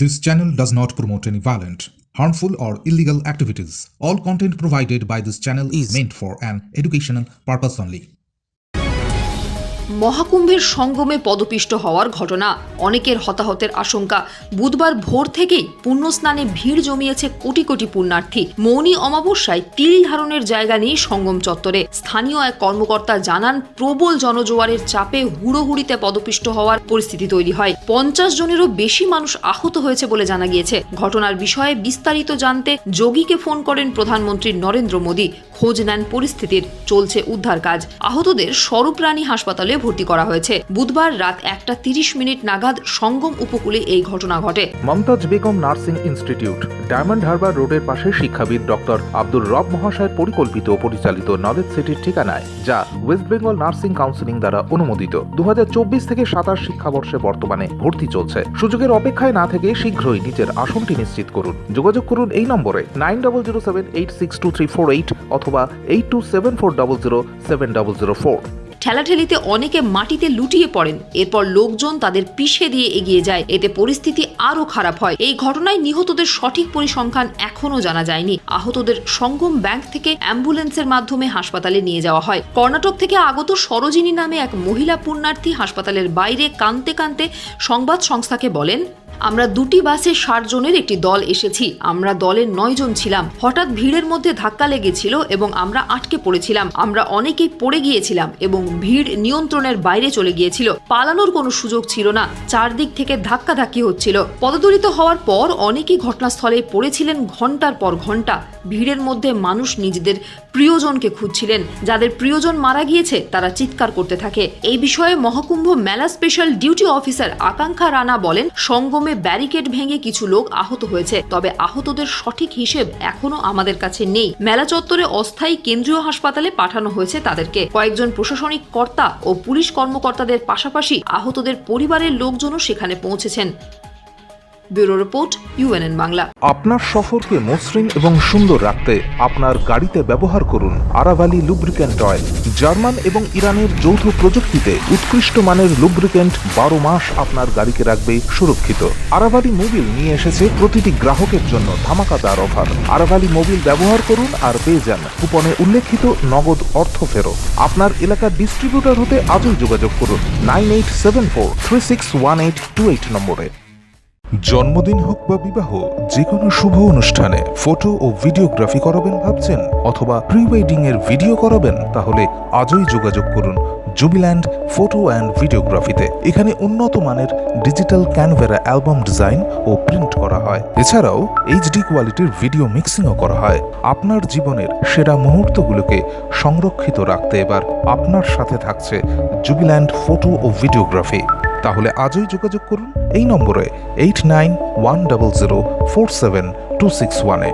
This channel does not promote any violent, harmful, or illegal activities. All content provided by this channel is meant for an educational purpose only. মহাকুম্ভের সঙ্গমে পদপিষ্ট হওয়ার ঘটনা, অনেকের হতাহতের আশঙ্কা। বুধবার ভোর থেকেই পুণ্যস্নানে ভিড় জমিয়েছে কোটি কোটি পুণ্যার্থী। মৌনী অমাবস্যায় তিল ধারণের জায়গা নেই সঙ্গম চত্বরে। স্থানীয় এক কর্মকর্তা জানান, প্রবল জনজোয়ারের চাপে হুড়োহুড়িতে পদপিষ্ট হওয়ার পরিস্থিতি তৈরি হয়। 50 জনেরও বেশি মানুষ আহত হয়েছে বলে জানা গিয়েছে। ঘটনার বিষয়ে বিস্তারিত জানতে যোগীকে ফোন করেন প্রধানমন্ত্রী নরেন্দ্র মোদী। খোঁজ নেন পরিস্থিতির, চলছে উদ্ধার কাজ। আহতদের স্বরূপরানী হাসপাতালে ভর্তি করা হয়েছে। বুধবার রাত 1:30 নাগাদ সঙ্গম উপকূলে এই ঘটনা ঘটে। মমতাজ বেগম নার্সিং ইনস্টিটিউট, ডায়মন্ড হারবার রোডের পাশে শিক্ষাবিদ ডক্টর আব্দুর রব মহাশয়ের পরিকল্পিত ও পরিচালিত নলেজ সিটির ঠিকানায়, যা ওয়েস্ট বেঙ্গল নার্সিং কাউন্সিলিং দ্বারা অনুমোদিত। 2024 থেকে 27 শিক্ষাবর্ষে বর্তমানে ভর্তি চলছে। সুযোগের অপেক্ষায় না থেকে শীঘ্রই নিজের আসনটি নিশ্চিত করুন। যোগাযোগ করুন এই নম্বরে 9007862348 অথবা 8274007004। ঠেলাঠেলিতে অনেকে মাটিতে লুটিয়ে পড়েন, এরপর লোকজন তাদের পিষে দিয়ে এগিয়ে যায়। এতে পরিস্থিতি আরও খারাপ হয়। এই ঘটনায় নিহতদের সঠিক পরিসংখ্যান এখনও জানা যায়নি। আহতদের সঙ্গম ব্যাংক থেকে অ্যাম্বুলেন্সের মাধ্যমে হাসপাতালে নিয়ে যাওয়া হয়। কর্ণাটক থেকে আগত সরোজিনী নামে এক মহিলা পুণ্যার্থী হাসপাতালের বাইরে কাঁদতে কাঁদতে সংবাদ সংস্থাকে বলেন, আমরা 2টি বাসে 60 জনের একটি দল এসেছি। আমরা দলের 9 জন ছিলাম। হঠাৎ ভিড়ের মধ্যে ধাক্কা লেগেছিল এবং আমরা আটকে পড়েছিলাম। আমরা অনেকেই পড়ে গিয়েছিলাম এবং ভিড় নিয়ন্ত্রণের বাইরে চলে গিয়েছিল। পালানোর কোনো সুযোগ ছিল না। চারদিক থেকে ধাক্কাধাক্কি হচ্ছিল। পদদলিত হওয়ার পর অনেকেই ঘটনাস্থলে পড়েছিলেন ঘন্টার পর ঘন্টা। ভিড়ের মধ্যে মানুষ নিজেদের প্রিয়জনকে খুঁজছিলেন। যাদের প্রিয়জন মারা গিয়েছে তারা চিৎকার করতে থাকে। এই বিষয়ে মহাকুম্ভ মেলা স্পেশাল ডিউটি অফিসার আকাঙ্ক্ষা রানা বলেন, সঙ্গমে ব্যারিকেড ভেঙে কিছু লোক আহত হয়েছে, তবে আহতদের সঠিক হিসেব এখনো আমাদের কাছে নেই। মেলা চত্বরে অস্থায়ী কেন্দ্রীয় হাসপাতালে পাঠানো হয়েছে তাদেরকে। কয়েকজন প্রশাসনিক কর্তা ও পুলিশ কর্মকর্তাদের পাশাপাশি আহতদের পরিবারের লোকজনও সেখানে পৌঁছেছেন। Bureau report, UNN Bangla. আপনার সফরকে মসৃণ এবং সুন্দর রাখতে আপনার গাড়িতে ব্যবহার করুন আরাভালি লুব্রিক্যান্ট অয়েল। জার্মান এবং ইরানের যৌথ প্রযুক্তিতে উৎকৃষ্ট মানের লুব্রিক্যান্ট 12 মাস আপনার গাড়িকে রাখবে সুরক্ষিত। আরাভালি মোবিল নিয়ে এসেছে প্রতিটি গ্রাহকের জন্য ধামাকাদার অফার। আরাভালি মোবিল ব্যবহার করুন আর পেয়ে যান কুপনে উল্লেখিত নগদ অর্থ ফেরত। আপনার এলাকার ডিস্ট্রিবিউটর হতে আজই যোগাযোগ করুন 9874361828 নম্বরে। জন্মদিন হোক বা বিবাহ, যে কোনো শুভ অনুষ্ঠানে ফটো ও ভিডিওগ্রাফি করাবেন ভাবছেন, অথবা প্রি ওয়েডিং এর ভিডিও করাবেন, তাহলে আজই যোগাযোগ করুন জুবিল্যান্ড ফটো অ্যান্ড ভিডিওগ্রাফিতে। এখানে উন্নত মানের ডিজিটাল ক্যানভেরা অ্যালবাম ডিজাইন ও প্রিন্ট করা হয়। এছাড়াও HD কোয়ালিটির ভিডিও মিক্সিংও করা হয়। আপনার জীবনের সেরা মুহূর্তগুলোকে সংরক্ষিত রাখতে এবার আপনার সাথে থাকছে জুবিল্যান্ড ফটো ও ভিডিওগ্রাফি। তাহলে আজই যোগাযোগ করুন এই নম্বরে 8910047261-এ।